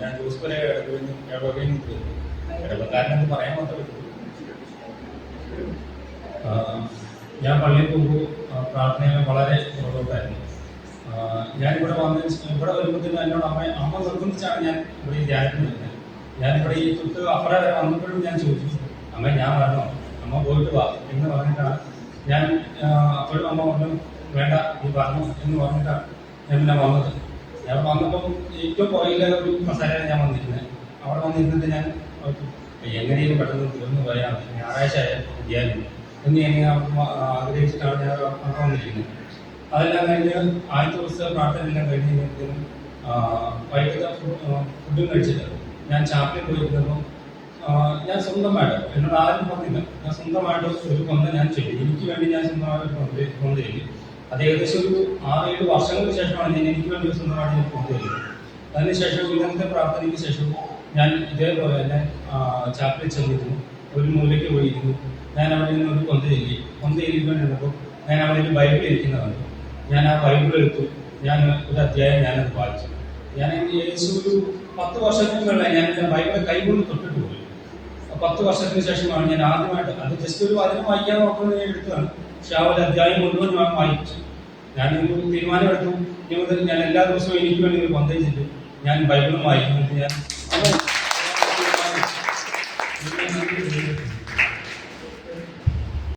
ഞാൻ ജോസ് വരെ ഇടവക്കാരനെന്ന് പറയാൻ മാത്രമേ പറ്റൂ. ഞാൻ പള്ളിയിൽ പോകുമ്പോൾ പ്രാർത്ഥനയിൽ വളരെ പുറകോട്ടായിരുന്നു. ഞാനിവിടെ ഇവിടെ വരുമ്പോഴത്തേനും എന്നോട് അമ്മ നിർബന്ധിച്ചാണ് ഞാൻ ഇവിടെ ഈ ധ്യാനത്തിന് വരുന്നത്. ഞാനിവിടെ ഈ തൊട്ട് അപ്പുറം വരെ വന്നപ്പോഴും ഞാൻ ചോദിച്ചു, അമ്മ ഞാൻ വരണോ, അമ്മ പോയിട്ട് വാ എന്ന് പറഞ്ഞിട്ടാണ് ഞാൻ. അപ്പോഴും അമ്മ പറഞ്ഞു വേണ്ട നീ പറഞ്ഞു എന്ന് പറഞ്ഞിട്ടാണ് ഞാൻ പിന്നെ വന്നത്. ഞാൻ വന്നപ്പം ഏറ്റവും പുറകിലെ ഒരു കസേരയാണ് ഞാൻ വന്നിരുന്നത്. അവിടെ വന്നിരുന്നിട്ട് ഞാൻ എങ്ങനെയും പെട്ടെന്ന് തീർന്നു പോയാൽ ഞായറാഴ്ച ധ്യാനം എന്ന് ഞാൻ ആഗ്രഹിച്ചിട്ടാണ് ഞാൻ അവിടെ വന്നിരിക്കുന്നത്. അതെല്ലാം കഴിഞ്ഞ് ആദ്യത്തെ ദിവസത്തെ പ്രാർത്ഥനയെല്ലാം കഴിഞ്ഞ് കഴിഞ്ഞപ്പോഴത്തേനും വൈകിട്ട് ഫുഡും കഴിച്ചിട്ട് ഞാൻ ചാപ്പിൽ പോയിരുന്നപ്പോൾ ഞാൻ സ്വന്തമായിട്ട്, എന്നോട് ആരും പറഞ്ഞില്ല, ഞാൻ സ്വന്തമായിട്ട് ഒരു കൊന്ത ഞാൻ ചെയ്തു. എനിക്ക് വേണ്ടി ഞാൻ സ്വന്തമായിട്ട് കൊന്ത ചെയ്തു. അത് ഏകദേശം ഒരു 6-7 വർഷങ്ങൾക്ക് ശേഷമാണ് ഞാൻ എനിക്ക് വേണ്ടി സ്വന്തമായിട്ട് ഞാൻ കൊന്ത ചെയ്തത്. അതിനുശേഷം ഇന്നത്തെ പ്രാർത്ഥനയ്ക്ക് ശേഷം ഞാൻ ഇതേപോലെ തന്നെ ചാപ്പിൽ ചെന്നിരുന്നു, ഒരു മൂലയ്ക്ക് പോയിരുന്നു. ഞാൻ അവിടെ നിന്ന് ഒരു കൊന്ത ചെയ്തുകൊണ്ടിരുന്നപ്പോൾ ഞാൻ അവിടെ ഒരു ബൈബിൾ ഇരിക്കുന്നതാണ്. ഞാൻ ആ ബൈബിൾ എടുത്തു, ഞാൻ ഒരു അധ്യായം ഞാനത് വായിച്ചു. ഞാൻ ഏകദേശം ഒരു 10 വർഷത്തിന് മുകളിൽ ഞാൻ എൻ്റെ ബൈബിളെ കൈകൊണ്ട് തൊട്ടിട്ട് പോയി. 10 വർഷത്തിന് ശേഷമാണ് ഞാൻ ആദ്യമായിട്ട്, അത് ജസ്റ്റ് ഒരു വചനം വായിക്കാൻ നോക്കുന്നത് ഞാൻ എടുത്തതാണ്. പക്ഷെ ആ ഒരു അധ്യായം മുഴുവൻ ഞാൻ വായിച്ചു. ഞാനൊരു തീരുമാനമെടുത്തു, ഇനി മുതൽ ഞാൻ എല്ലാ ദിവസവും എനിക്ക് വേണ്ടി ഒരു കൊന്ത ചെയ്തിട്ട് ഞാൻ ബൈബിളും വായിക്കുന്നുണ്ട്. ഞാൻ